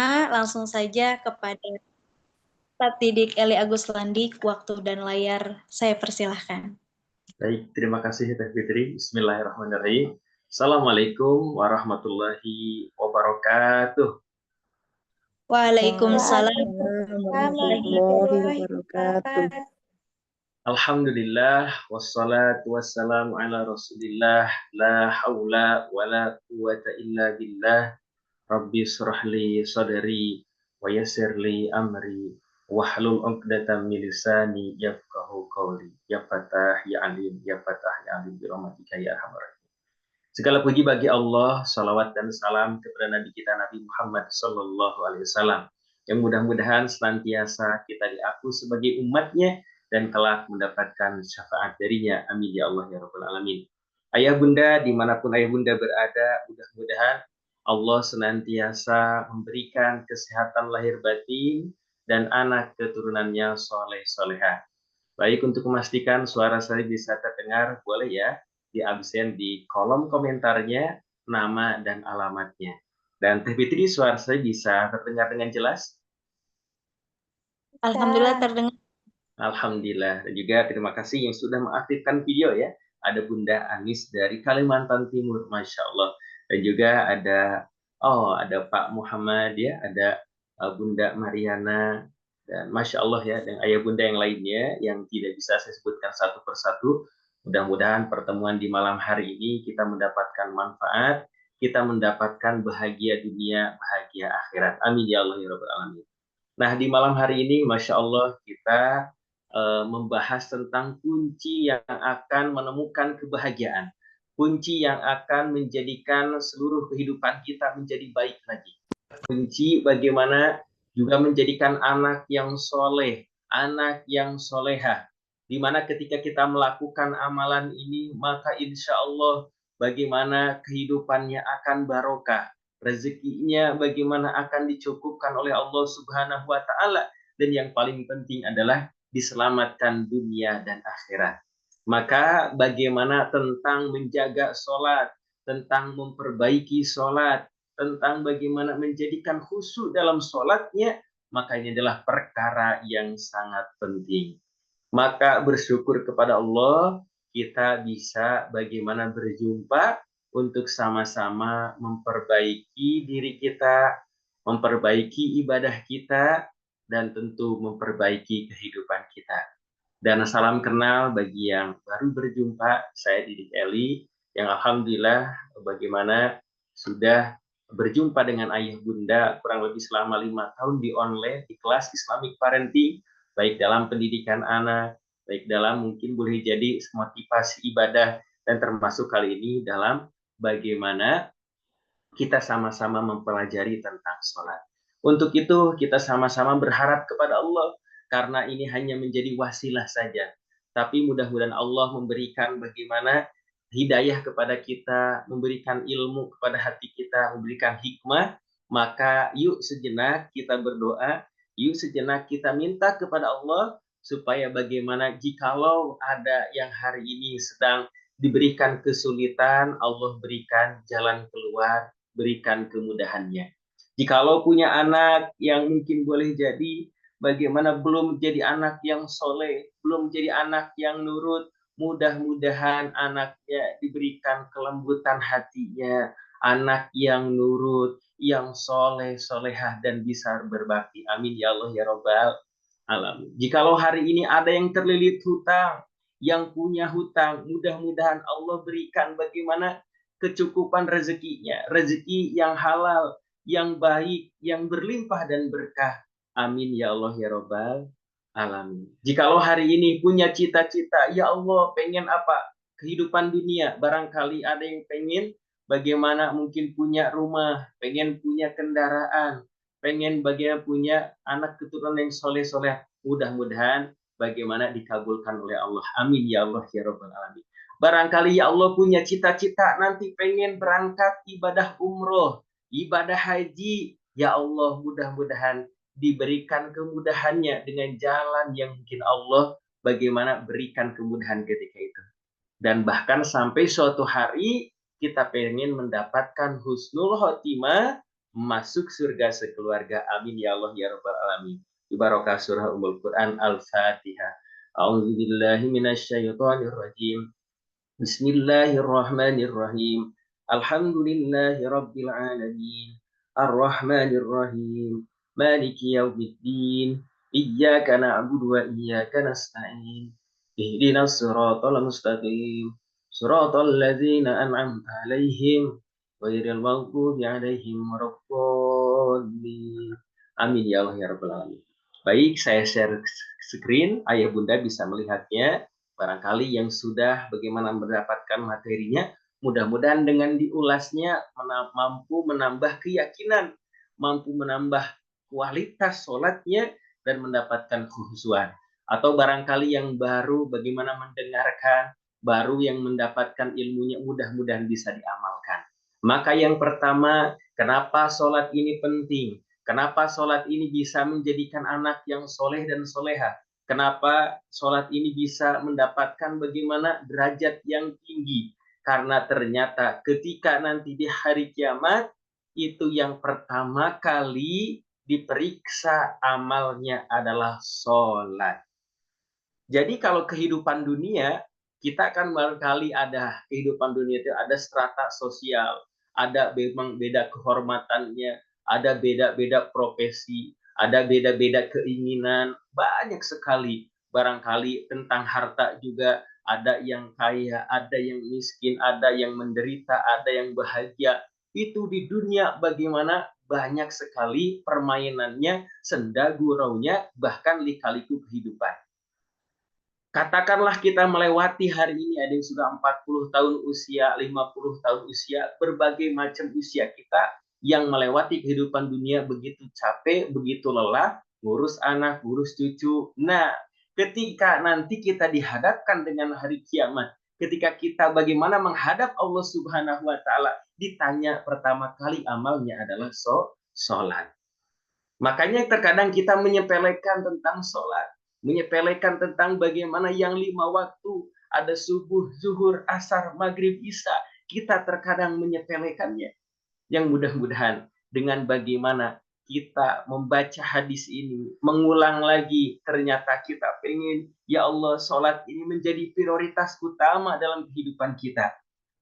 Langsung saja kepada Ustadz Didik Eli Agus Landi, waktu dan layar saya persilahkan. Baik, terima kasih Teh Fitri. Bismillahirrahmanirrahim. Assalamualaikum warahmatullahi wabarakatuh. Waalaikumsalam warahmatullahi wabarakatuh. Alhamdulillah, wassalatu wassalamu ala rasulillah, la hawla wa la quwata illa billah, rabbi surahli sadari, wa yassirli amri, wahlul uqdatan min lisani yafqahu qawli, ya fatah, ya alim, ya fatah, ya alim, birahmatika ya arhamar rahimin. Segala puji bagi Allah, salawat dan salam kepada Nabi kita Nabi Muhammad Sallallahu Alaihi Wasallam, yang mudah-mudahan senantiasa kita diaku sebagai umatnya dan kelak mendapatkan syafaat darinya. Amin ya Allah ya Rabbal Alamin. Ayah bunda, dimanapun ayah bunda berada, mudah-mudahan Allah senantiasa memberikan kesehatan lahir batin dan anak keturunannya soleh solehah. Baik, untuk memastikan suara saya bisa terdengar, boleh ya di absen di kolom komentarnya nama dan alamatnya. Dan Teh Fitri, suara saya bisa terdengar dengan jelas? Alhamdulillah terdengar. Alhamdulillah. Dan juga terima kasih yang sudah mengaktifkan video ya. Ada Bunda Anis dari Kalimantan Timur, Masya Allah. Dan juga ada Pak Muhammad ya, ada Bunda Mariana, dan Masya Allah ya, dan ayah bunda yang lainnya yang tidak bisa saya sebutkan satu persatu. Mudah-mudahan pertemuan di malam hari ini kita mendapatkan manfaat, kita mendapatkan bahagia dunia, bahagia akhirat. Amin ya Allah ya Rabbal Alamin. Nah, di malam hari ini Masya Allah kita membahas tentang kunci yang akan menemukan kebahagiaan, kunci yang akan menjadikan seluruh kehidupan kita menjadi baik lagi, kunci bagaimana juga menjadikan anak yang soleh, anak yang solehah, di mana ketika kita melakukan amalan ini, maka insya Allah bagaimana kehidupannya akan barokah, rezekinya bagaimana akan dicukupkan oleh Allah Subhanahu wa Ta'ala, dan yang paling penting adalah diselamatkan dunia dan akhirat. Maka bagaimana tentang menjaga sholat, tentang memperbaiki sholat, tentang bagaimana menjadikan khusyuk dalam sholatnya, maka ini adalah perkara yang sangat penting. Maka bersyukur kepada Allah, kita bisa bagaimana berjumpa untuk sama-sama memperbaiki diri kita, memperbaiki ibadah kita, dan tentu memperbaiki kehidupan kita. Dan salam kenal bagi yang baru berjumpa, saya Didik Eli, yang alhamdulillah bagaimana sudah berjumpa dengan ayah bunda kurang lebih selama 5 tahun di online, di kelas Islamic Parenting, baik dalam pendidikan anak, baik dalam mungkin boleh jadi motivasi ibadah, dan termasuk kali ini dalam bagaimana kita sama-sama mempelajari tentang sholat. Untuk itu kita sama-sama berharap kepada Allah, karena ini hanya menjadi wasilah saja. Tapi mudah-mudahan Allah memberikan bagaimana hidayah kepada kita, memberikan ilmu kepada hati kita, memberikan hikmah. Maka yuk sejenak kita berdoa, yuk sejenak kita minta kepada Allah, supaya bagaimana jikalau ada yang hari ini sedang diberikan kesulitan, Allah berikan jalan keluar, berikan kemudahannya. Jikalau punya anak yang mungkin boleh jadi bagaimana belum jadi anak yang soleh, belum jadi anak yang nurut, mudah-mudahan anaknya diberikan kelembutan hatinya, anak yang nurut, yang soleh, solehah, dan bisa berbakti. Amin ya Allah ya Rabbal Alamin. Jikalau hari ini ada yang terlilit hutang, yang punya hutang, mudah-mudahan Allah berikan bagaimana kecukupan rezekinya, rezeki yang halal, yang baik, yang berlimpah dan berkah. Amin ya Allah ya Rabbal Alamin. Jikalau hari ini punya cita-cita, ya Allah pengen apa? Kehidupan dunia, barangkali ada yang pengen bagaimana mungkin punya rumah, pengen punya kendaraan, pengen bagaimana punya anak keturunan yang soleh-soleh. Mudah-mudahan bagaimana dikabulkan oleh Allah. Amin ya Allah ya Rabbal Alamin. Barangkali ya Allah punya cita-cita nanti pengen berangkat ibadah umroh, ibadah haji. Ya Allah, mudah-mudahan diberikan kemudahannya dengan jalan yang mungkin Allah bagaimana berikan kemudahan ketika itu. Dan bahkan sampai suatu hari kita pengen mendapatkan husnul khotimah, masuk surga sekeluarga. Amin ya Allah ya Rabbal Alamin. Di barokah surah Ummul Quran Al-Fatihah. A'udzubillahi minasyaitonir rajim. Bismillahirrahmanirrahim. Alhamdulillahi rabbil alamin. Ar-Rahmanir Rahim. Maliki yaumiddin. Iyyaka na'budu wa iyyaka nasta'in. Ihdinas siratal mustaqim. Siratal ladzina an'amta 'alaihim ghairil maghdubi 'alaihim waladdallin. Amin ya Allah ya rabbal alamin. Baik, saya share screen, ayah bunda bisa melihatnya. Barangkali yang sudah bagaimana mendapatkan materinya, mudah-mudahan dengan diulasnya mampu menambah keyakinan, mampu menambah kualitas sholatnya, dan mendapatkan khusyuan. Atau barangkali yang baru bagaimana mendengarkan, baru yang mendapatkan ilmunya, mudah-mudahan bisa diamalkan. Maka yang pertama, kenapa sholat ini penting? Kenapa sholat ini bisa menjadikan anak yang soleh dan soleha? Kenapa sholat ini bisa mendapatkan bagaimana derajat yang tinggi? Karena ternyata ketika nanti di hari kiamat, itu yang pertama kali diperiksa amalnya adalah sholat. Jadi kalau kehidupan dunia, kita kan barangkali ada kehidupan dunia itu ada strata sosial, ada memang beda kehormatannya, ada beda-beda profesi, ada beda-beda keinginan, banyak sekali. Barangkali tentang harta juga ada yang kaya, ada yang miskin, ada yang menderita, ada yang bahagia. Itu di dunia bagaimana banyak sekali permainannya, senda guraunya, bahkan lika-liku kehidupan. Katakanlah kita melewati hari ini, ada yang sudah 40 tahun usia, 50 tahun usia, berbagai macam usia kita yang melewati kehidupan dunia begitu capek, begitu lelah, ngurus anak, ngurus cucu. Nah, ketika nanti kita dihadapkan dengan hari kiamat, ketika kita bagaimana menghadap Allah Subhanahu wa Ta'ala, ditanya pertama kali amalnya adalah sholat. Makanya terkadang kita menyepelekan tentang sholat, menyepelekan tentang bagaimana yang 5 waktu, ada subuh, zuhur, asar, maghrib, isya. Kita terkadang menyepelekannya. Yang mudah-mudahan dengan bagaimana kita membaca hadis ini, mengulang lagi, ternyata kita pengen, ya Allah, sholat ini menjadi prioritas utama dalam kehidupan kita.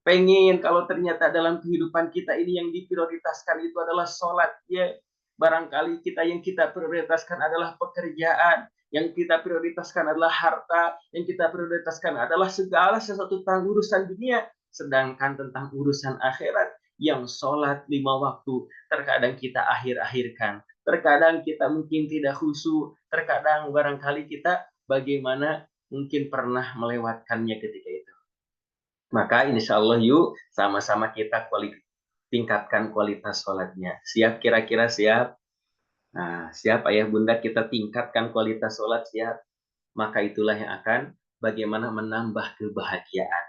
Pengen kalau ternyata dalam kehidupan kita ini yang diprioritaskan itu adalah sholat, ya barangkali yang kita prioritaskan adalah pekerjaan, yang kita prioritaskan adalah harta, yang kita prioritaskan adalah segala sesuatu tentang urusan dunia, sedangkan tentang urusan akhirat yang sholat 5 waktu terkadang kita akhir-akhirkan, terkadang kita mungkin tidak khusyuk, terkadang barangkali kita bagaimana mungkin pernah melewatkannya ketika itu. Maka insya Allah yuk sama-sama kita tingkatkan kualitas sholatnya. Siap kira-kira siap? Nah, siap ayah bunda kita tingkatkan kualitas sholat, siap? Maka itulah yang akan bagaimana menambah kebahagiaan.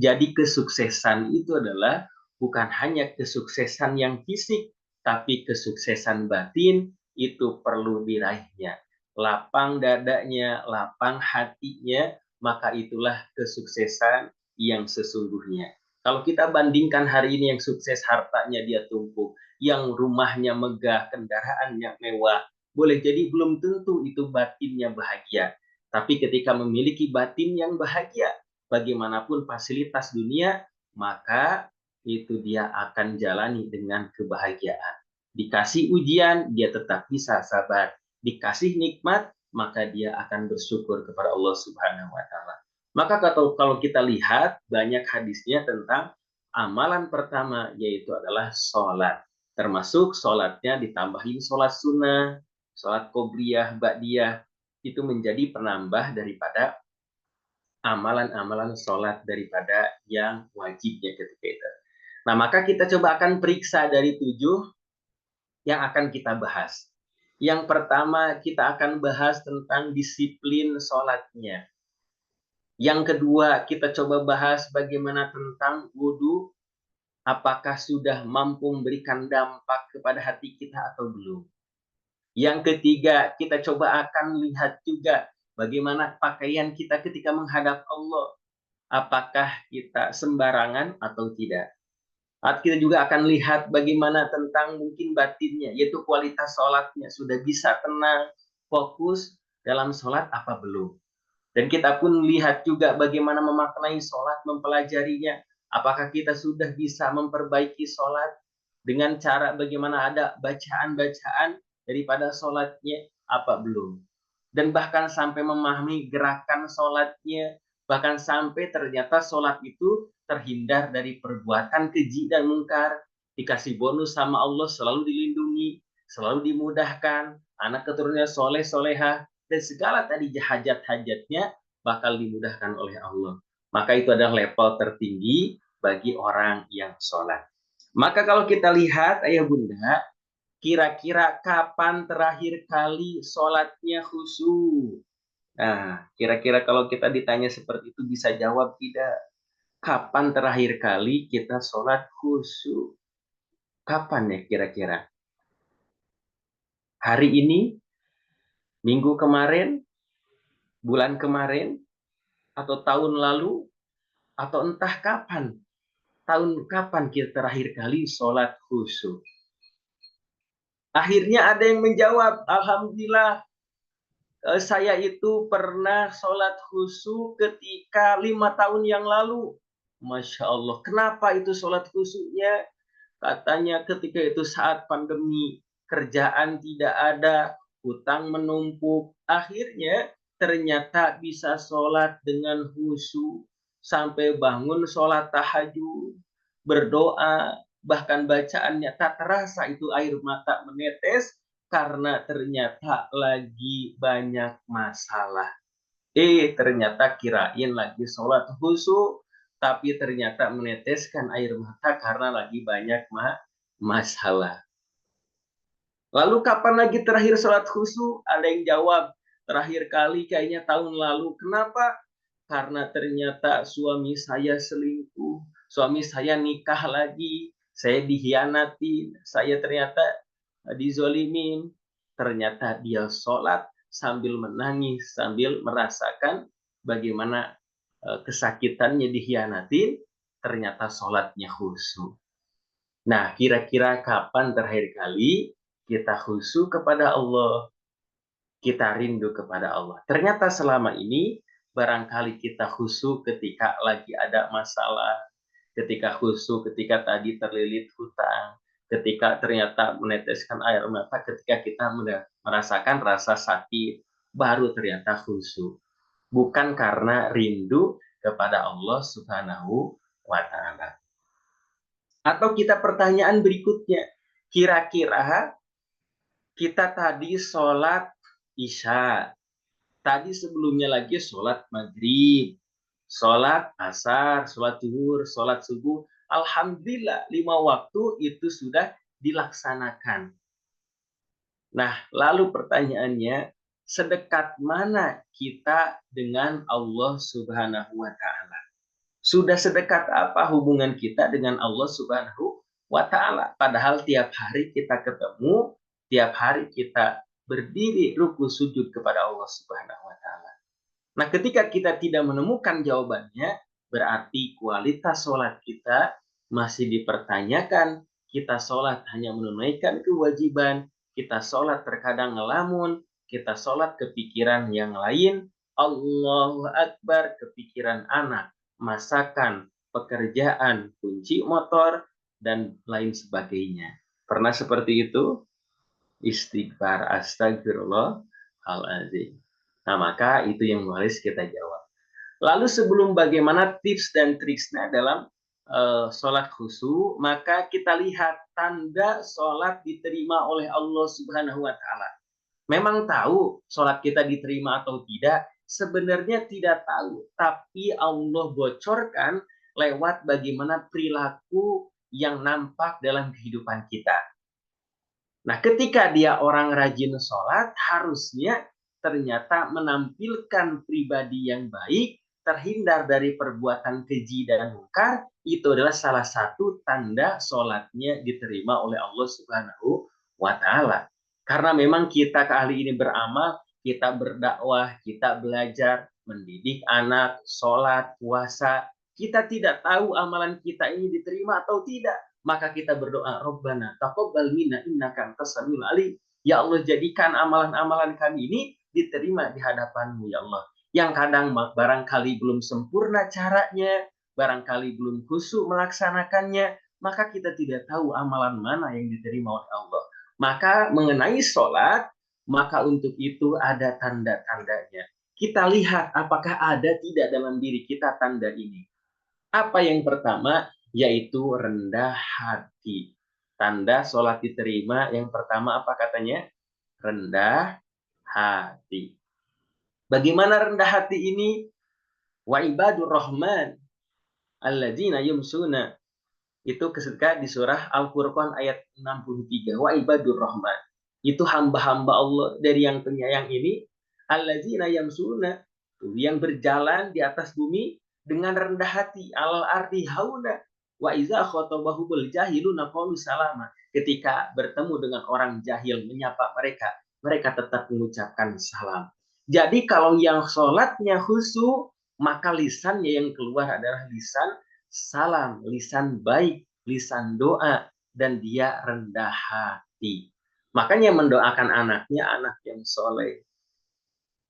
Jadi kesuksesan itu adalah bukan hanya kesuksesan yang fisik, tapi kesuksesan batin itu perlu diraihnya. Lapang dadanya, lapang hatinya, maka itulah kesuksesan yang sesungguhnya. Kalau kita bandingkan hari ini yang sukses hartanya dia tumpuk, yang rumahnya megah, kendaraannya mewah, boleh jadi belum tentu itu batinnya bahagia. Tapi ketika memiliki batin yang bahagia, bagaimanapun fasilitas dunia, maka itu dia akan jalani dengan kebahagiaan. Dikasih ujian, dia tetap bisa sabar. Dikasih nikmat, maka dia akan bersyukur kepada Allah Subhanahu wa Ta'ala. Maka kalau kita lihat banyak hadisnya tentang amalan pertama, yaitu adalah sholat. Termasuk sholatnya ditambahin sholat sunnah, sholat qobliyah, ba'diyah, itu menjadi penambah daripada amalan-amalan sholat daripada yang wajibnya ketika itu. Nah, maka kita coba akan periksa dari 7 yang akan kita bahas. Yang pertama, kita akan bahas tentang disiplin sholatnya. Yang kedua, kita coba bahas bagaimana tentang wudhu, apakah sudah mampu memberikan dampak kepada hati kita atau belum. Yang ketiga, kita coba akan lihat juga bagaimana pakaian kita ketika menghadap Allah. Apakah kita sembarangan atau tidak? Kita juga akan lihat bagaimana tentang mungkin batinnya, yaitu kualitas sholatnya. Sudah bisa tenang, fokus dalam sholat apa belum. Dan kita pun lihat juga bagaimana memaknai sholat, mempelajarinya. Apakah kita sudah bisa memperbaiki sholat dengan cara bagaimana ada bacaan-bacaan daripada sholatnya, apa belum. Dan bahkan sampai memahami gerakan sholatnya, bahkan sampai ternyata sholat itu terhindar dari perbuatan keji dan mungkar, dikasih bonus sama Allah, selalu dilindungi, selalu dimudahkan, anak keturunannya soleh, solehah, dan segala tadi hajat-hajatnya bakal dimudahkan oleh Allah. Maka itu adalah level tertinggi bagi orang yang sholat. Maka kalau kita lihat, ayah bunda, kira-kira kapan terakhir kali sholatnya khusyuk? Nah, kira-kira kalau kita ditanya seperti itu bisa jawab tidak? Kapan terakhir kali kita sholat khusyuk? Kapan ya kira-kira? Hari ini? Minggu kemarin? Bulan kemarin? Atau tahun lalu? Atau entah kapan? Tahun kapan kita terakhir kali sholat khusyuk? Akhirnya ada yang menjawab, Alhamdulillah, saya itu pernah sholat khusyuk ketika 5 tahun yang lalu. Masya Allah. Kenapa itu sholat khusyuknya? Katanya ketika itu saat pandemi, kerjaan tidak ada, hutang menumpuk. Akhirnya ternyata bisa sholat dengan khusyuk. Sampai bangun sholat tahajud, berdoa, bahkan bacaannya tak terasa itu air mata menetes karena ternyata lagi banyak masalah. Ternyata kirain lagi sholat khusyuk, tapi ternyata meneteskan air mata karena lagi banyak masalah. Lalu kapan lagi terakhir sholat khusyuk? Ada yang jawab, terakhir kali kayaknya tahun lalu. Kenapa? Karena ternyata suami saya selingkuh, suami saya nikah lagi, saya dikhianati, saya ternyata dizolimin. Ternyata dia sholat sambil menangis, sambil merasakan bagaimana kesakitannya dikhianatin, ternyata sholatnya khusyuk. Nah, kira-kira kapan terakhir kali kita khusyuk kepada Allah, kita rindu kepada Allah? Ternyata selama ini barangkali kita khusyuk ketika lagi ada masalah, ketika khusyuk ketika tadi terlilit hutang, ketika ternyata meneteskan air mata, ketika kita merasakan rasa sakit, baru ternyata khusyuk. Bukan karena rindu kepada Allah Subhanahu wa Ta'ala. Atau kita pertanyaan berikutnya, kira-kira kita tadi sholat Isya, tadi sebelumnya lagi sholat maghrib, sholat asar, sholat zuhur, sholat subuh. Alhamdulillah 5 waktu itu sudah dilaksanakan. Nah, lalu pertanyaannya, sedekat mana kita dengan Allah Subhanahu wa Ta'ala? Sudah sedekat apa hubungan kita dengan Allah Subhanahu wa Ta'ala? Padahal tiap hari kita ketemu, tiap hari kita berdiri ruku sujud kepada Allah Subhanahu wa Ta'ala. Nah, ketika kita tidak menemukan jawabannya, berarti kualitas sholat kita masih dipertanyakan. Kita sholat hanya menunaikan kewajiban, kita sholat terkadang ngelamun, kita sholat kepikiran yang lain, Allahu Akbar, kepikiran anak, masakan, pekerjaan, kunci motor, dan lain sebagainya. Pernah seperti itu? Istighfar, astagfirullahaladzim. Nah, maka itu yang harus kita jawab. Lalu sebelum bagaimana tips dan triksnya dalam sholat khusyuk, maka kita lihat tanda sholat diterima oleh Allah Subhanahu wa Ta'ala. Memang tahu sholat kita diterima atau tidak? Sebenarnya tidak tahu, tapi Allah bocorkan lewat bagaimana perilaku yang nampak dalam kehidupan kita. Nah, ketika dia orang rajin sholat, harusnya ternyata menampilkan pribadi yang baik, terhindar dari perbuatan keji dan mungkar, itu adalah salah satu tanda sholatnya diterima oleh Allah Subhanahu wa Ta'ala. Karena memang kita kali ini beramal, kita berdakwah, kita belajar, mendidik anak, sholat, puasa. Kita tidak tahu amalan kita ini diterima atau tidak. maka kita berdoa, Rabbana taqabbal minna innaka antas samiul alim. Ya Allah, jadikan amalan-amalan kami ini diterima di hadapan-Mu ya Allah. Yang kadang barangkali belum sempurna caranya, barangkali belum khusyuk melaksanakannya, maka kita tidak tahu amalan mana yang diterima oleh Allah. Maka mengenai sholat, maka untuk itu ada tanda-tandanya. Kita lihat apakah ada tidak dalam diri kita tanda ini. Apa yang pertama? Yaitu rendah hati. Tanda sholat diterima yang pertama apa katanya? Rendah hati. Bagaimana rendah hati ini? Wa ibadur rahman alladzina yumsuna. Itu ketika di surah Al-Furqan ayat 63. Wa ibadur rahman. Itu hamba-hamba Allah dari yang penyayang ini. Alladzina yamsuna. Yang berjalan di atas bumi dengan rendah hati. Alal ardi hauna. Wa iza khotabahumul jahiluna qalu salama. Ketika bertemu dengan orang jahil menyapa mereka, mereka tetap mengucapkan salam. Jadi kalau yang sholatnya khusyuk, maka lisannya yang keluar adalah lisan salam, lisan baik, lisan doa, dan dia rendah hati. Makanya mendoakan anaknya, anak yang soleh,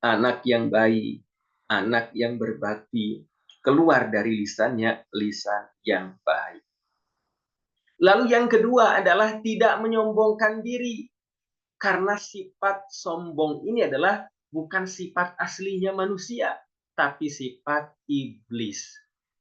anak yang baik, anak yang berbakti, keluar dari lisannya, lisan yang baik. Lalu yang kedua adalah tidak menyombongkan diri. Karena sifat sombong ini adalah bukan sifat aslinya manusia, tapi sifat iblis.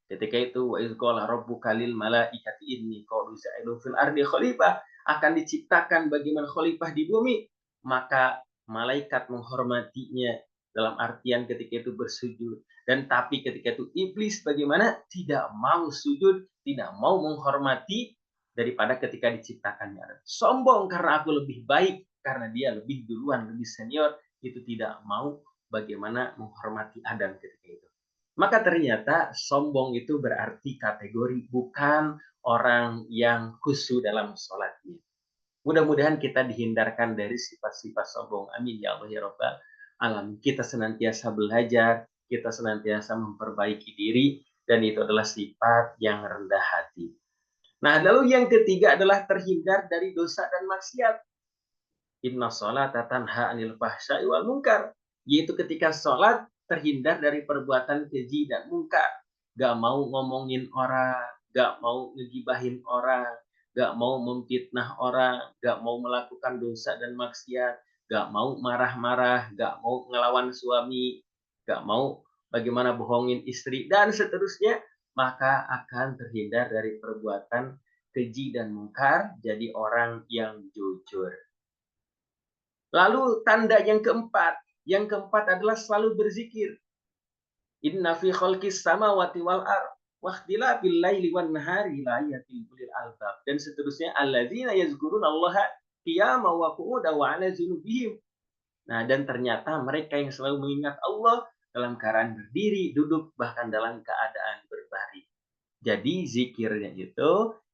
Ketika itu wa idz qala rabbuka lil malaikati inni qalu fil ardi khalifah, akan diciptakan bagaimana khalifah di bumi, maka malaikat menghormatinya dalam artian ketika itu bersujud. Dan tapi ketika itu iblis bagaimana? Tidak mau sujud, tidak mau menghormati daripada ketika diciptakannya. Sombong karena aku lebih baik, karena dia lebih duluan, lebih senior, itu tidak mau bagaimana menghormati Adam ketika itu. Maka ternyata sombong itu berarti kategori bukan orang yang khusyuk dalam sholatnya. Mudah-mudahan kita dihindarkan dari sifat-sifat sombong. Amin ya Allah ya Rabbal alamin. Kita senantiasa belajar, kita senantiasa memperbaiki diri, dan itu adalah sifat yang rendah hati. Nah, lalu yang ketiga adalah terhindar dari dosa dan maksiat. Inna sholata tanha anil fahsya'i wal munkar. Yaitu ketika sholat terhindar dari perbuatan keji dan munkar. Gak mau ngomongin orang, gak mau ngegibahin orang, gak mau memfitnah orang, gak mau melakukan dosa dan maksiat, gak mau marah-marah, gak mau ngelawan suami, gak mau bagaimana bohongin istri, dan seterusnya, maka akan terhindar dari perbuatan keji dan mungkar, jadi orang yang jujur. Lalu tanda yang keempat adalah selalu berzikir. Inna fi khalqis samawati wal ardh wakhtilafil laili wan nahari la ayatin ulil albab, dan seterusnya alladzina yazkurunallaha qiyaman wa qu'udan wa 'ala junubihim. Nah, dan ternyata mereka yang selalu mengingat Allah dalam keadaan berdiri, duduk, bahkan dalam keadaan berbaring. Jadi zikirnya itu,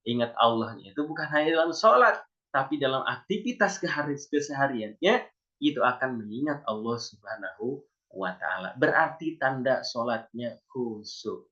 ingat Allahnya itu bukan hanya dalam sholat, tapi dalam aktivitas kesehariannya, itu akan mengingat Allah Subhanahu wa ta'ala. Berarti tanda sholatnya khusyuk.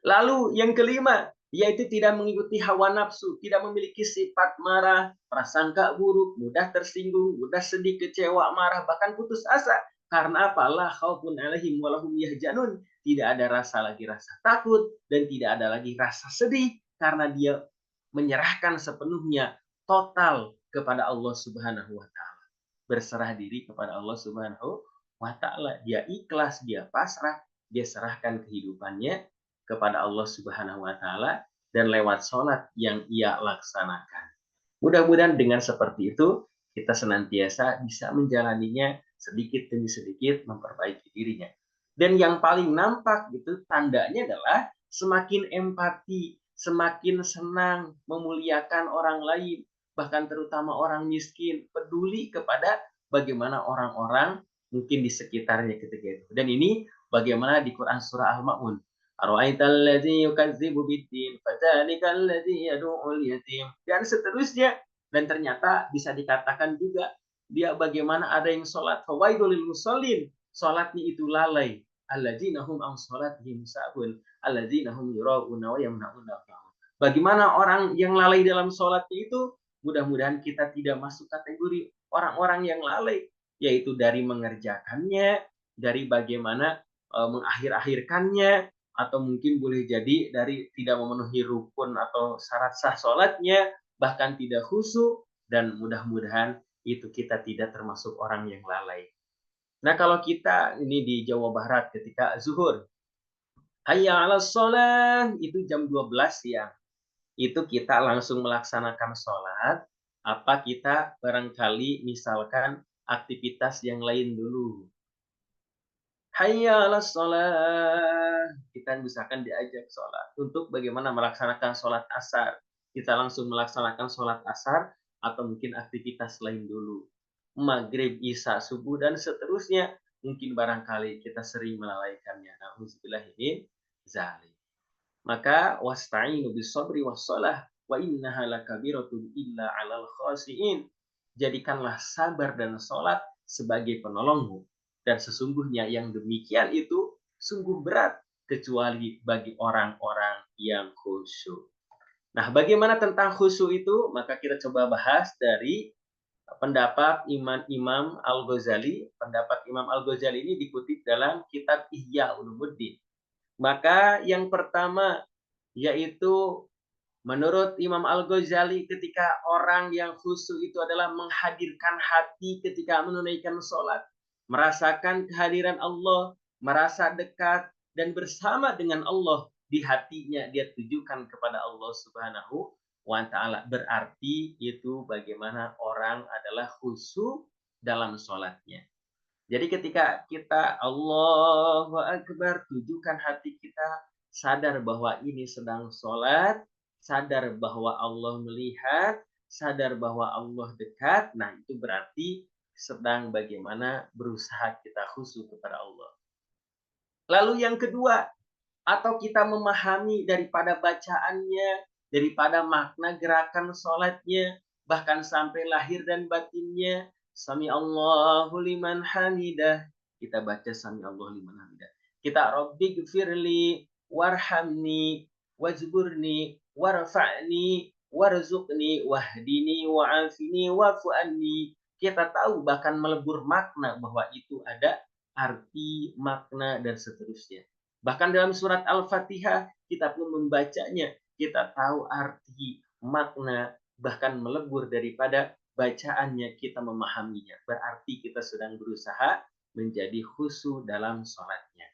Lalu yang kelima, yaitu tidak mengikuti hawa nafsu, tidak memiliki sifat marah, prasangka buruk, mudah tersinggung, mudah sedih, kecewa, marah, bahkan putus asa. Karena apa? La khaufun 'alaihim wa lahum yahzanun. Tidak ada rasa takut, dan tidak ada lagi rasa sedih, karena dia menyerahkan sepenuhnya, total kepada Allah Subhanahu wa ta'ala. Berserah diri kepada Allah Subhanahu wa ta'ala. Dia ikhlas, dia pasrah, dia serahkan kehidupannya kepada Allah Subhanahu wa ta'ala, dan lewat sholat yang ia laksanakan. Mudah-mudahan dengan seperti itu, kita senantiasa bisa menjalaninya sedikit demi sedikit, memperbaiki dirinya. Dan yang paling nampak gitu tandanya adalah semakin empati, semakin senang memuliakan orang lain, bahkan terutama orang miskin, peduli kepada bagaimana orang-orang mungkin di sekitarnya ketika itu. Dan ini bagaimana di Quran surah Al-Ma'un. Ara'aital ladzi yukadzibu biddin fadzalikal ladzi yad'ul yatim, dan seterusnya. Dan ternyata bisa dikatakan juga dia bagaimana ada yang sholat fawaidul lil musallin, sholatnya itu lalai, alladzina hum an sholatihim sahun, alladzina hum yura'una wa yamna'una. Bagaimana orang yang lalai dalam sholatnya itu, mudah-mudahan kita tidak masuk kategori orang-orang yang lalai, yaitu dari mengerjakannya, dari bagaimana mengakhir-akhirkannya, atau mungkin boleh jadi dari tidak memenuhi rukun atau syarat sah sholatnya, bahkan tidak khusyuk, dan mudah-mudahan itu kita tidak termasuk orang yang lalai. Nah, kalau kita ini di Jawa Barat ketika zuhur, hayya 'alas shalah, itu jam 12 siang. Itu kita langsung melaksanakan sholat, apa kita barangkali misalkan aktivitas yang lain dulu. Hayya 'alas shalah, kita misalkan diajak sholat. Untuk bagaimana melaksanakan sholat asar, kita langsung melaksanakan sholat asar, atau mungkin aktivitas lain dulu. Maghrib, isya, subuh, dan seterusnya, mungkin barangkali kita sering melalaikannya. Na'udzubillah min dzalik. Maka wasta'inu bis-sabri was-shalah wa innaha lakabiratun illa 'alal khashiin. Jadikanlah sabar dan salat sebagai penolongmu, dan sesungguhnya yang demikian itu sungguh berat kecuali bagi orang-orang yang khusyuk. Nah, bagaimana tentang khusyuk itu? Maka kita coba bahas dari pendapat Imam Al-Ghazali. Pendapat Imam Al-Ghazali ini dikutip dalam kitab Ihya Ulumuddin. Maka yang pertama, yaitu menurut Imam Al-Ghazali, ketika orang yang khusyuk itu adalah menghadirkan hati ketika menunaikan sholat, merasakan kehadiran Allah, merasa dekat dan bersama dengan Allah di hatinya, dia tujukan kepada Allah Subhanahu wa Ta'ala. Berarti itu bagaimana orang adalah khusyuk dalam sholatnya. Jadi ketika kita Allahu Akbar, tujukan hati kita, sadar bahwa ini sedang sholat, sadar bahwa Allah melihat, sadar bahwa Allah dekat. Nah, itu berarti sedang bagaimana berusaha kita khusyuk kepada Allah. Lalu yang kedua, atau kita memahami daripada bacaannya, daripada makna gerakan sholatnya, bahkan sampai lahir dan batinnya. Sami Allahu liman hamidah. Kita baca Sami Allahu liman hamidah. Kita Rabbi gfirli warhamni wajburni warfa'ni warzuqni wahdini wa'afini wa'fu'anni. Kita tahu bahkan melebur makna bahwa itu ada arti, makna, dan seterusnya. Bahkan dalam surat Al-Fatihah kita pun membacanya, kita tahu arti, makna, bahkan melebur daripada bacaannya, kita memahaminya. Berarti kita sedang berusaha menjadi khusyuk dalam sholatnya.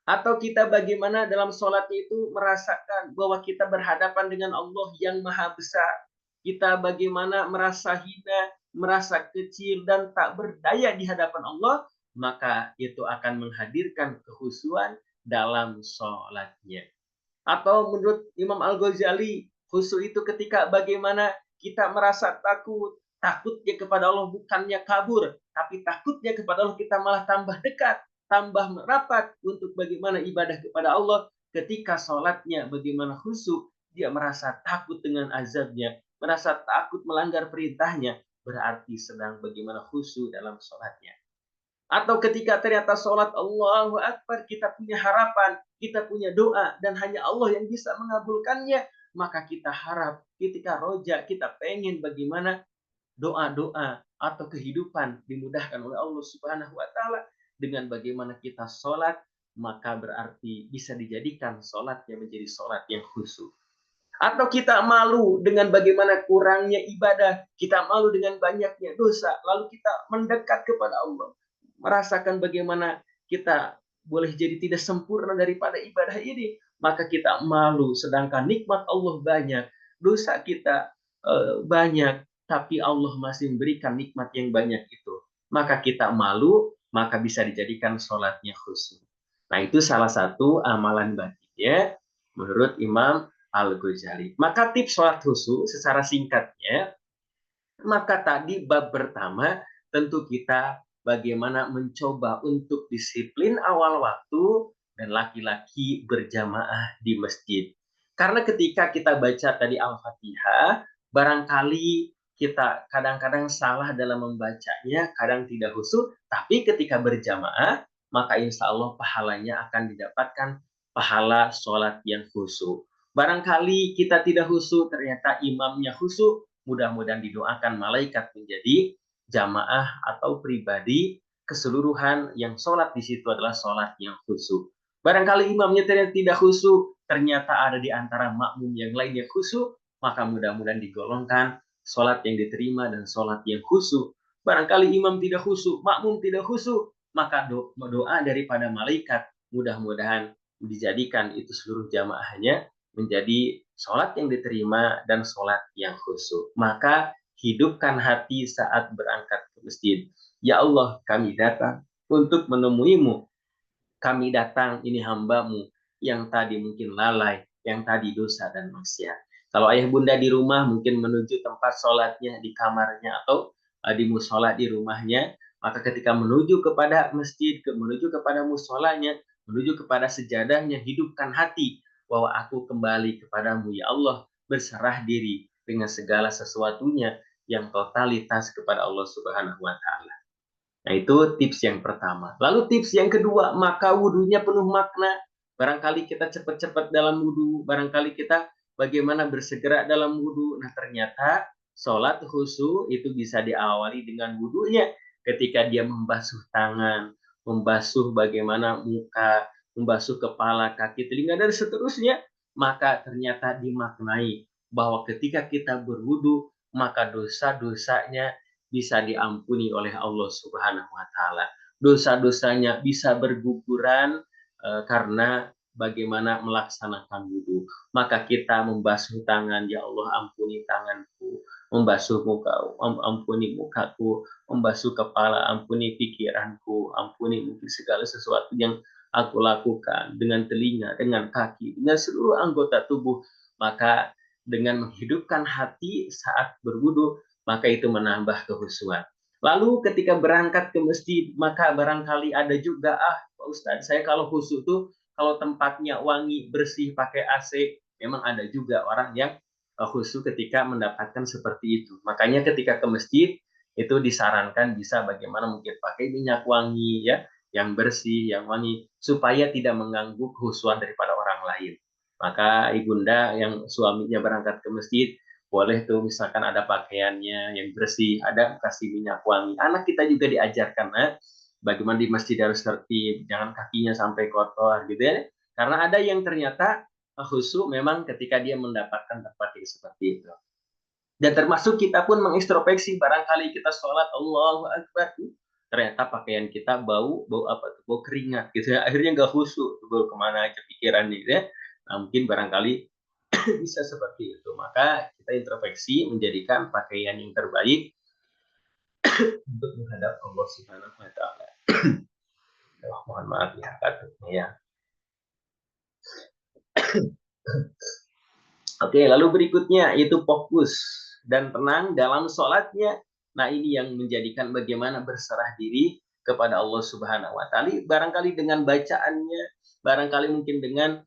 Atau kita bagaimana dalam sholatnya itu merasakan bahwa kita berhadapan dengan Allah yang maha besar. Kita bagaimana merasa hina, merasa kecil, dan tak berdaya di hadapan Allah, maka itu akan menghadirkan kekhusyuan dalam sholatnya. Atau menurut Imam Al-Ghazali, khusyuk itu ketika bagaimana kita merasa takut, takutnya kepada Allah bukannya kabur, tapi takutnya kepada Allah kita malah tambah dekat, tambah merapat untuk bagaimana ibadah kepada Allah. Ketika sholatnya bagaimana khusyuk, dia merasa takut dengan azabnya, merasa takut melanggar perintahnya, berarti sedang bagaimana khusyuk dalam sholatnya. Atau ketika ternyata sholat Allahu Akbar, kita punya harapan, kita punya doa, dan hanya Allah yang bisa mengabulkannya, maka kita harap, ketika roja, kita pengen bagaimana doa-doa atau kehidupan dimudahkan oleh Allah Subhanahu wa Ta'ala. Dengan bagaimana kita sholat, maka berarti bisa dijadikan sholatnya menjadi sholat yang khusyuk. Atau kita malu dengan bagaimana kurangnya ibadah, kita malu dengan banyaknya dosa, lalu kita mendekat kepada Allah, merasakan bagaimana kita boleh jadi tidak sempurna daripada ibadah ini, maka kita malu, sedangkan nikmat Allah banyak, dosa kita banyak, tapi Allah masih memberikan nikmat yang banyak itu. Maka kita malu, maka bisa dijadikan sholatnya khusyuk. Nah, itu salah satu amalan batinnya menurut Imam Al-Ghazali. Maka tips sholat khusyuk secara singkatnya, maka tadi bab pertama tentu kita bagaimana mencoba untuk disiplin awal waktu dan laki-laki berjamaah di masjid. Karena ketika kita baca tadi Al-Fatihah, barangkali kita kadang-kadang salah dalam membacanya, kadang tidak khusyuk, tapi ketika berjamaah, maka insya Allah pahalanya akan didapatkan pahala sholat yang khusyuk. Barangkali kita tidak khusyuk, ternyata imamnya khusyuk, mudah-mudahan didoakan malaikat menjadi jamaah atau pribadi keseluruhan yang sholat di situ adalah sholat yang khusyuk. Barangkali imamnya ternyata tidak khusyuk, ternyata ada di antara makmum yang lain yang khusyuk, maka mudah-mudahan digolongkan sholat yang diterima dan sholat yang khusyuk. Barangkali imam tidak khusyuk, makmum tidak khusyuk, maka doa daripada malaikat mudah-mudahan dijadikan itu seluruh jamaahnya menjadi sholat yang diterima dan sholat yang khusyuk. Maka hidupkan hati saat berangkat ke masjid. Ya Allah, kami datang untuk menemuimu. Kami datang, ini hambamu yang tadi mungkin lalai, yang tadi dosa dan maksiat. Kalau ayah bunda di rumah mungkin menuju tempat sholatnya di kamarnya atau di musola di rumahnya, maka ketika menuju kepada masjid, menuju kepada musolanya, menuju kepada sejadahnya, hidupkan hati bahwa aku kembali kepadamu ya Allah, berserah diri dengan segala sesuatunya yang totalitas kepada Allah Subhanahu wa Ta'ala. Nah, itu tips yang pertama. Lalu tips yang kedua, maka wudhunya penuh makna. Barangkali kita cepat-cepat dalam wudhu, barangkali kita bagaimana bersegera dalam wudhu. Nah, ternyata sholat khusyuk itu bisa diawali dengan wudhunya ketika dia membasuh tangan, membasuh bagaimana muka, membasuh kepala, kaki, telinga, dan seterusnya. Maka ternyata dimaknai bahwa ketika kita berwudhu, maka dosa-dosanya bisa diampuni oleh Allah Subhanahu wa Ta'ala. Dosa-dosanya bisa berguguran karena bagaimana melaksanakan wudhu. Maka kita membasuh tangan, ya Allah ampuni tanganku, membasuh muka, ampuni mukaku, membasuh kepala, ampuni pikiranku, ampuni mungkin segala sesuatu yang aku lakukan dengan telinga, dengan kaki, dengan seluruh anggota tubuh. Maka dengan menghidupkan hati saat berwudhu, maka itu menambah kehusuan. Lalu ketika berangkat ke masjid, maka barangkali ada juga, Pak Ustadz, saya kalau khusyuk tuh kalau tempatnya wangi, bersih, pakai AC, memang ada juga orang yang khusyuk ketika mendapatkan seperti itu. Makanya ketika ke masjid, itu disarankan bisa bagaimana mungkin pakai minyak wangi, ya, yang bersih, yang wangi, supaya tidak mengganggu kehusuan daripada orang lain. Maka ibunda yang suaminya berangkat ke masjid, boleh tuh misalkan ada pakaiannya yang bersih, ada kasih minyak wangi. Anak kita juga diajarkan bagaimana di masjid harus tertib, jangan kakinya sampai kotor gitu ya. Karena ada yang ternyata khusyuk memang ketika dia mendapatkan tempat yang seperti itu. Dan termasuk kita pun mengintrospeksi, barangkali kita sholat Allahu Akbar, ternyata pakaian kita bau apa tuh, bau keringat gitu ya. Akhirnya nggak khusyuk, bau kemana aja pikiran gitu ya. Nah, mungkin barangkali bisa seperti itu. Maka kita introspeksi menjadikan pakaian yang terbaik untuk menghadap Allah Subhanahu wa Ta'ala. Mohon maaf ya katanya ya. Oke, lalu berikutnya itu fokus dan tenang dalam sholatnya. Nah, ini yang menjadikan bagaimana berserah diri kepada Allah Subhanahu wa Ta'ala. Barangkali dengan bacaannya, barangkali mungkin dengan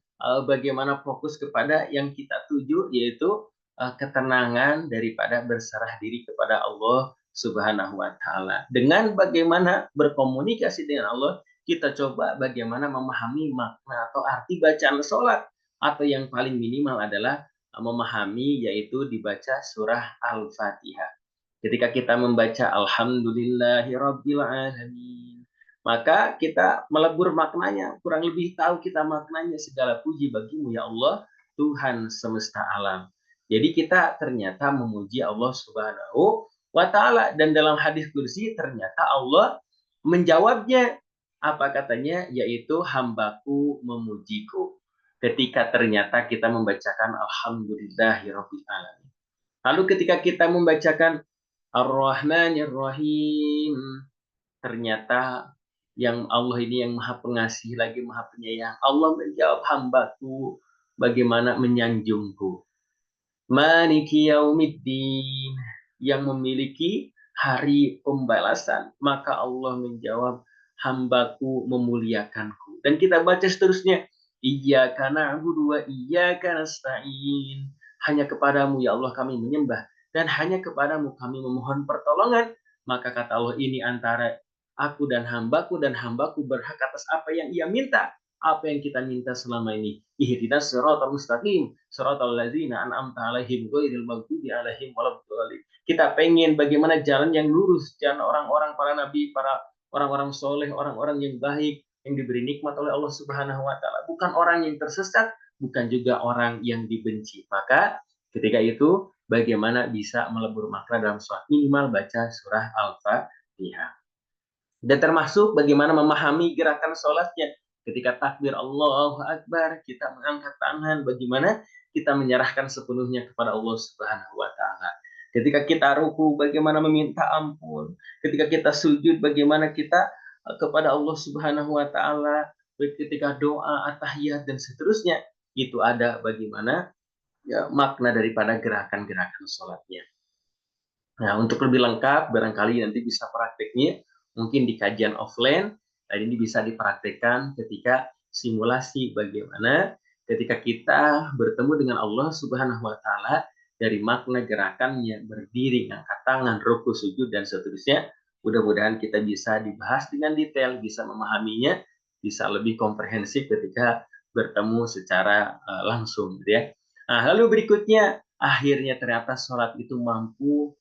bagaimana fokus kepada yang kita tuju, yaitu ketenangan daripada berserah diri kepada Allah Subhanahu wa Ta'ala. Dengan bagaimana berkomunikasi dengan Allah, kita coba bagaimana memahami makna atau arti bacaan sholat, atau yang paling minimal adalah memahami, yaitu dibaca surah Al-Fatihah. Ketika kita membaca Alhamdulillahirabbil alamin, maka kita melebur maknanya, kurang lebih tahu kita maknanya, segala puji bagimu ya Allah, Tuhan semesta alam. Jadi kita ternyata memuji Allah Subhanahu wa Ta'ala, dan dalam hadis kursi ternyata Allah menjawabnya. Apa katanya? Yaitu hambaku memujiku. Ketika ternyata kita membacakan Alhamdulillahirabbil alamin. Lalu ketika kita membacakan Ar-Rahmanir Rahim, ternyata yang Allah ini yang maha pengasih lagi maha penyayang. Allah menjawab hambaku bagaimana menyanjungku. Maliki yaumiddin, yang memiliki hari pembalasan. Maka Allah menjawab hambaku memuliakanku. Dan kita baca seterusnya, Iyyaka na'budu wa iyyaka nasta'in. Hanya kepadamu ya Allah kami menyembah, dan hanya kepadamu kami memohon pertolongan. Maka kata Allah, ini antara aku dan hambaku berhak atas apa yang ia minta. apa yang kita minta selama ini. Ihdinas siratal mustaqim, siratal ladzina an'amta 'alaihim ghairil maghdubi 'alaihim waladdallin. Kita pengen bagaimana jalan yang lurus, jalan orang-orang para nabi, para orang-orang soleh, orang-orang yang baik, yang diberi nikmat oleh Allah Subhanahu wa taala, bukan orang yang tersesat, bukan juga orang yang dibenci. Maka ketika itu bagaimana bisa melebur makna dalam sholat, minimal baca surah Al-Fatihah. Dan termasuk bagaimana memahami gerakan sholatnya. Ketika takbir Allahu Akbar, kita mengangkat tangan, bagaimana kita menyerahkan sepenuhnya kepada Allah Subhanahu wa taala. Ketika kita ruku, bagaimana meminta ampun. Ketika kita sujud, bagaimana kita kepada Allah Subhanahu wa taala. Ketika doa, at-tahiyat dan seterusnya, itu ada bagaimana ya, makna daripada gerakan-gerakan sholatnya. Nah, untuk lebih lengkap, barangkali nanti bisa prakteknya, mungkin di kajian offline, dan ini bisa dipraktekkan ketika simulasi bagaimana ketika kita bertemu dengan Allah Subhanahu wa taala dari makna gerakannya, berdiri, angkat tangan, ruku, sujud dan seterusnya. Mudah-mudahan kita bisa dibahas dengan detail, bisa memahaminya, bisa lebih komprehensif ketika bertemu secara langsung, gitu ya. Nah, lalu berikutnya, akhirnya ternyata sholat itu mampu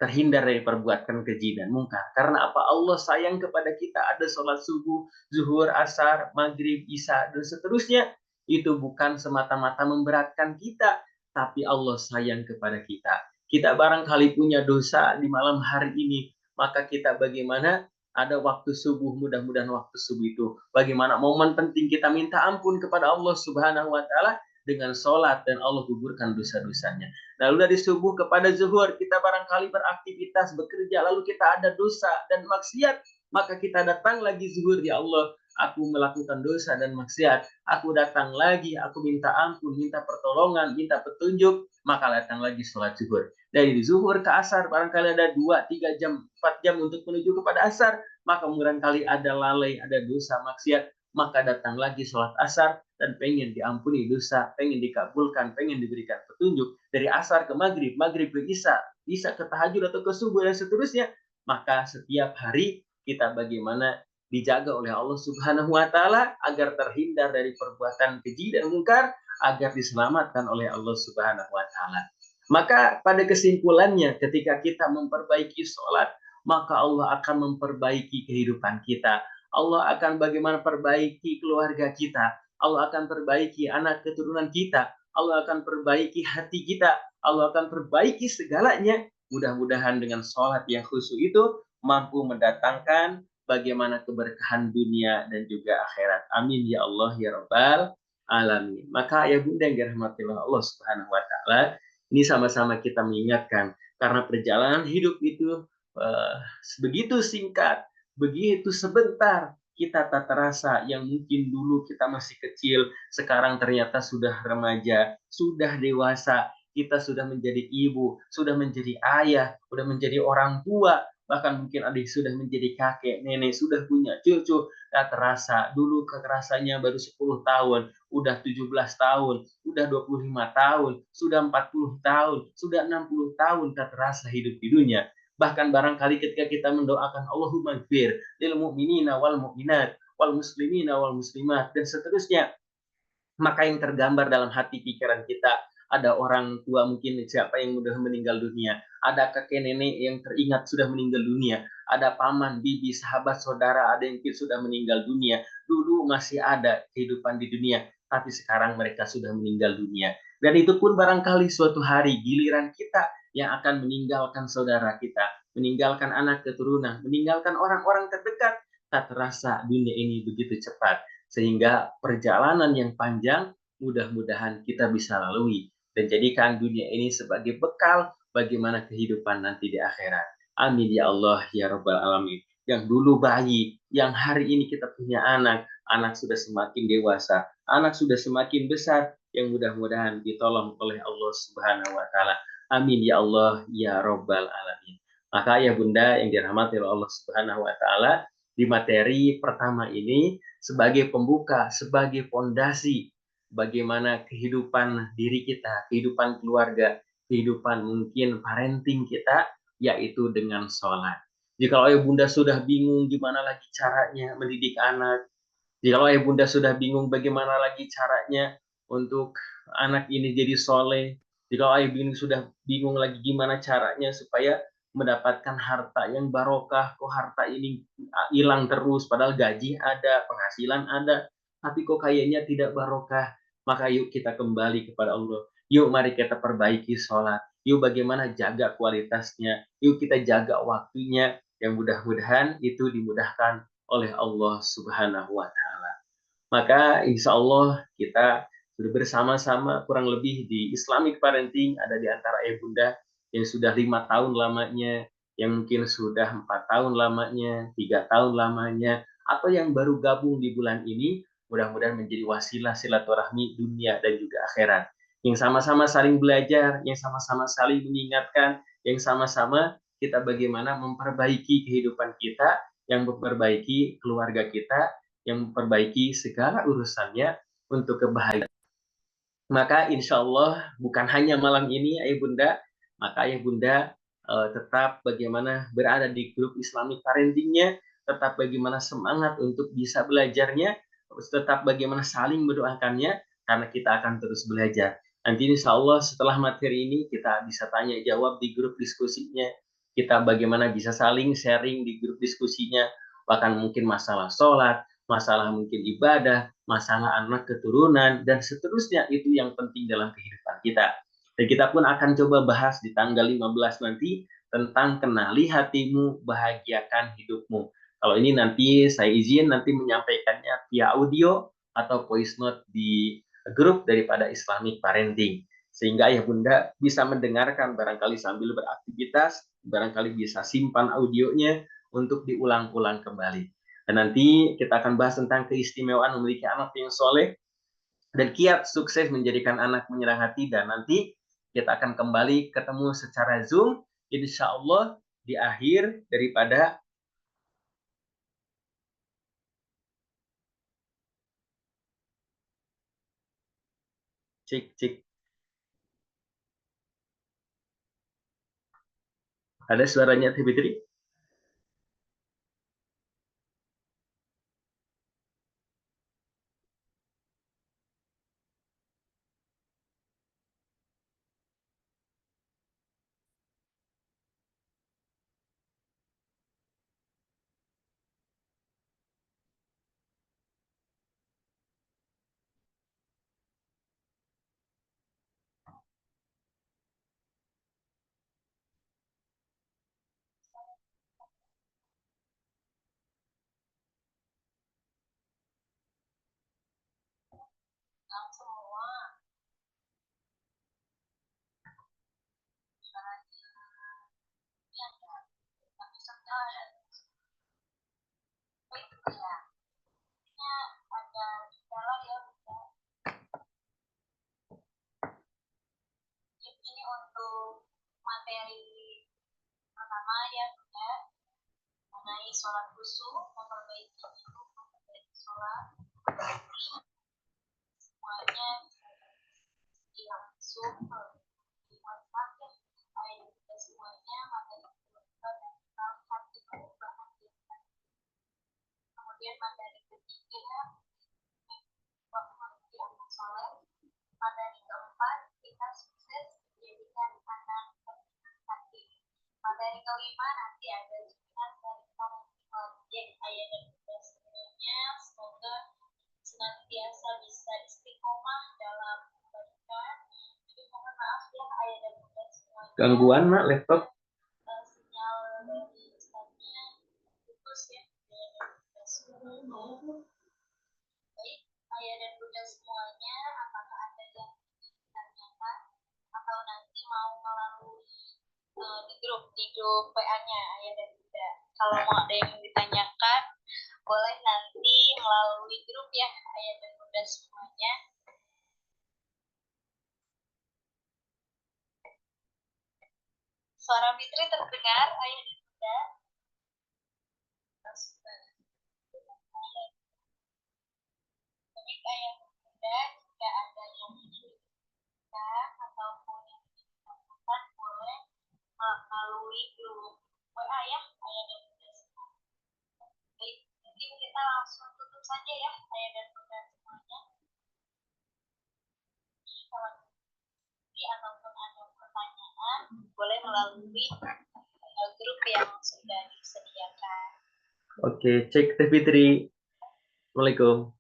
terhindar dari perbuatan keji dan mungkar. Karena apa? Allah sayang kepada kita. Ada sholat subuh, zuhur, asar, maghrib, isya, dan seterusnya. Itu bukan semata-mata memberatkan kita, tapi Allah sayang kepada kita. Kita barangkali punya dosa di malam hari ini, maka kita bagaimana ada waktu subuh, mudah-mudahan waktu subuh itu bagaimana momen penting kita minta ampun kepada Allah Subhanahu wa taala dengan sholat, dan Allah gugurkan dosa-dosanya. Lalu dari subuh kepada zuhur, kita barangkali beraktivitas, bekerja, lalu kita ada dosa dan maksiat, maka kita datang lagi zuhur, ya Allah, aku melakukan dosa dan maksiat, aku datang lagi, aku minta ampun, minta pertolongan, minta petunjuk, maka datang lagi sholat zuhur. Dari zuhur ke asar, barangkali ada 2, 3 jam, 4 jam untuk menuju kepada asar, maka barangkali ada lalai, ada dosa, maksiat, maka datang lagi sholat asar, dan pengen diampuni dosa, pengen dikabulkan, pengen diberikan petunjuk. Dari asar ke maghrib, maghrib ke isya, isya ke tahajud atau ke subuh dan seterusnya. Maka setiap hari kita bagaimana dijaga oleh Allah Subhanahu wa taala agar terhindar dari perbuatan keji dan mungkar, agar diselamatkan oleh Allah Subhanahu wa taala. Maka pada kesimpulannya, ketika kita memperbaiki sholat, maka Allah akan memperbaiki kehidupan kita. Allah akan bagaimana perbaiki keluarga kita. Allah akan perbaiki anak keturunan kita. Allah akan perbaiki hati kita. Allah akan perbaiki segalanya. Mudah-mudahan dengan sholat yang khusyuk itu mampu mendatangkan bagaimana keberkahan dunia dan juga akhirat. Amin ya Allah ya Rabbal alamin. Maka ya Bunda yang dirahmati Allah Subhanahu wa taala, ini sama-sama kita mengingatkan karena perjalanan hidup itu begitu singkat, begitu sebentar, kita tak terasa. Yang mungkin dulu kita masih kecil, sekarang ternyata sudah remaja, sudah dewasa, kita sudah menjadi ibu, sudah menjadi ayah, sudah menjadi orang tua, bahkan mungkin adik sudah menjadi kakek, nenek, sudah punya cucu. Tak terasa, dulu kekerasannya baru 10 tahun, udah 17 tahun, udah 25 tahun, sudah 40 tahun, sudah 60 tahun, tak terasa hidup di dunia. Bahkan barangkali ketika kita mendoakan Allahumma gfir lil mu'minina wal mu'minat wal muslimina wal muslimat dan seterusnya, maka yang tergambar dalam hati pikiran kita, ada orang tua mungkin siapa yang sudah meninggal dunia, ada kakek nenek yang teringat sudah meninggal dunia, ada paman, bibi, sahabat, saudara, ada yang sudah meninggal dunia. Dulu masih ada kehidupan di dunia, tapi sekarang mereka sudah meninggal dunia. Dan itu pun barangkali suatu hari giliran kita yang akan meninggalkan saudara kita, meninggalkan anak keturunan, meninggalkan orang-orang terdekat. Tak terasa dunia ini begitu cepat, sehingga perjalanan yang panjang mudah-mudahan kita bisa lalui dan jadikan dunia ini sebagai bekal bagaimana kehidupan nanti di akhirat. Amin ya Allah ya Rabbal alamin. Yang dulu bayi, yang hari ini kita punya anak, anak sudah semakin dewasa, anak sudah semakin besar, yang mudah-mudahan ditolong oleh Allah Subhanahu wa taala. Amin ya Allah ya Rabbal alamin. Maka ya Bunda yang dirahmati oleh Allah Subhanahu wa taala, di materi pertama ini sebagai pembuka, sebagai fondasi bagaimana kehidupan diri kita, kehidupan keluarga, kehidupan mungkin parenting kita, yaitu dengan sholat. Jika ayah bunda sudah bingung gimana lagi caranya mendidik anak, Jikalau ayah bunda sudah bingung bagaimana lagi caranya untuk anak ini jadi soleh, jikalau ayah bunda sudah bingung lagi gimana caranya supaya mendapatkan harta yang barokah, kok harta ini hilang terus, padahal gaji ada, penghasilan ada, tapi kok kayaknya tidak barokah, maka yuk kita kembali kepada Allah. Yuk mari kita perbaiki sholat, yuk bagaimana jaga kualitasnya, yuk kita jaga waktunya, yang mudah-mudahan itu dimudahkan oleh Allah Subhanahu wa Ta'ala. Maka insya Allah kita sudah bersama-sama kurang lebih di Islamic Parenting, ada di antara ayah bunda yang sudah 5 tahun lamanya, yang mungkin sudah 4 tahun lamanya, 3 tahun lamanya, atau yang baru gabung di bulan ini, mudah-mudahan menjadi wasilah silaturahmi dunia dan juga akhirat. Yang sama-sama saling belajar, yang sama-sama saling mengingatkan, yang sama-sama kita bagaimana memperbaiki kehidupan kita, yang memperbaiki keluarga kita, yang memperbaiki segala urusannya untuk kebahagiaan. Maka insya Allah bukan hanya malam ini ayah bunda, maka ayah bunda tetap bagaimana berada di grup Islamic Parentingnya, tetap bagaimana semangat untuk bisa belajarnya, tetap bagaimana saling mendoakannya, karena kita akan terus belajar. Nanti insya Allah setelah materi ini kita bisa tanya jawab di grup diskusinya, kita bagaimana bisa saling sharing di grup diskusinya, bahkan mungkin masalah sholat, masalah mungkin ibadah, masalah anak keturunan, dan seterusnya itu yang penting dalam kehidupan kita. Dan kita pun akan coba bahas di tanggal 15 nanti tentang kenali hatimu, bahagiakan hidupmu. Kalau ini nanti saya izin nanti menyampaikannya via audio atau voice note di grup daripada Islamic Parenting. Sehingga ayah bunda bisa mendengarkan barangkali sambil beraktivitas, barangkali bisa simpan audionya untuk diulang-ulang kembali. Dan nanti kita akan bahas tentang keistimewaan memiliki anak yang soleh dan kiat sukses menjadikan anak menyerang hati. Dan nanti kita akan kembali ketemu secara Zoom, insya Allah di akhir daripada cik. Ada suaranya Fitri? Ini untuk materi pertama ya, mengenai sholat khusyuk, memperbaiki hidup, memperbaiki sholat, semuanya bisa langsung di WhatsApp ya, ayat kita semuanya materi kedua dan hati bahagia. Kemudian materi ketiga bahagia soleh, materi keempat kita sukses menjadikan anak hati. Materi kelima nanti ada juga dari objek ayat dan bunda semuanya, semoga senantiasa bisa istiqomah dalam kebaikan. Jadi mohon maaf ya ayat dan bunda semuanya. Gangguan nak laptop? Sinyal dari ustadznya putus ya ayat dan bunda semuanya. Baik ayat dan bunda semuanya, apakah ada yang ditanyakan atau nanti mau melalui di grup WA-nya ayah dan bunda. Kalau mau ada yang ditanyakan, boleh nanti melalui grup ya ayah dan bunda semuanya. Suara Fitri terdengar ayah dan bunda. Baik ayah dan bunda, jika ada yang ingin ataupun yang ingin ditanyakan, boleh melalui grup WA ya ayah dan bunda semuanya. Baik, mungkin kita langsung tutup saja ya ayah dan bunda semuanya. Jadi kalau ataupun ada pertanyaan boleh melalui grup yang sudah disediakan. Oke, cek Teh Fitri. Assalamualaikum.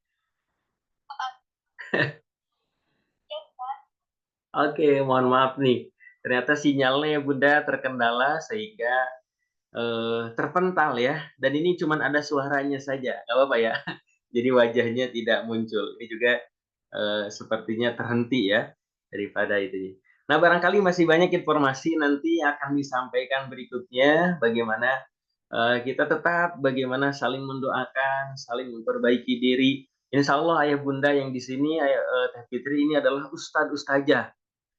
Oke, mohon maaf nih. Ternyata sinyalnya Bunda terkendala sehingga terpental ya. Dan ini cuma ada suaranya saja, nggak apa-apa ya. Jadi wajahnya tidak muncul. Ini juga sepertinya terhenti ya daripada itu. Nah, barangkali masih banyak informasi nanti akan disampaikan berikutnya. Bagaimana kita tetap bagaimana saling mendoakan, saling memperbaiki diri. Insya Allah ayah bunda yang di sini, Teh Fitri ini adalah ustadz ustazah.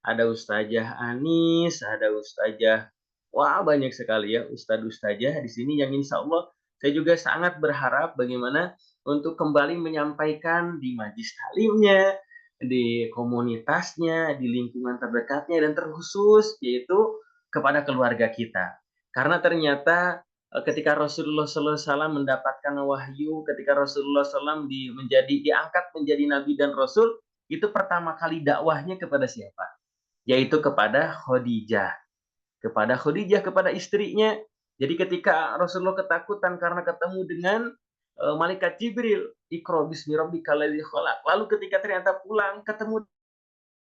Ada ustazah Anis, ada ustazah, wah banyak sekali ya ustadz ustazah di sini yang insya Allah saya juga sangat berharap bagaimana untuk kembali menyampaikan di majlis taklimnya, di komunitasnya, di lingkungan terdekatnya, dan terkhusus yaitu kepada keluarga kita. Karena ternyata ketika Rasulullah SAW mendapatkan wahyu, ketika Rasulullah SAW diangkat menjadi nabi dan rasul, itu pertama kali dakwahnya kepada siapa? Yaitu kepada Khadijah. Kepada istrinya. Jadi ketika Rasulullah ketakutan karena ketemu dengan malaikat Jibril, Iqra bismi rabbikal ladzi khalaq. Lalu ketika ternyata pulang ketemu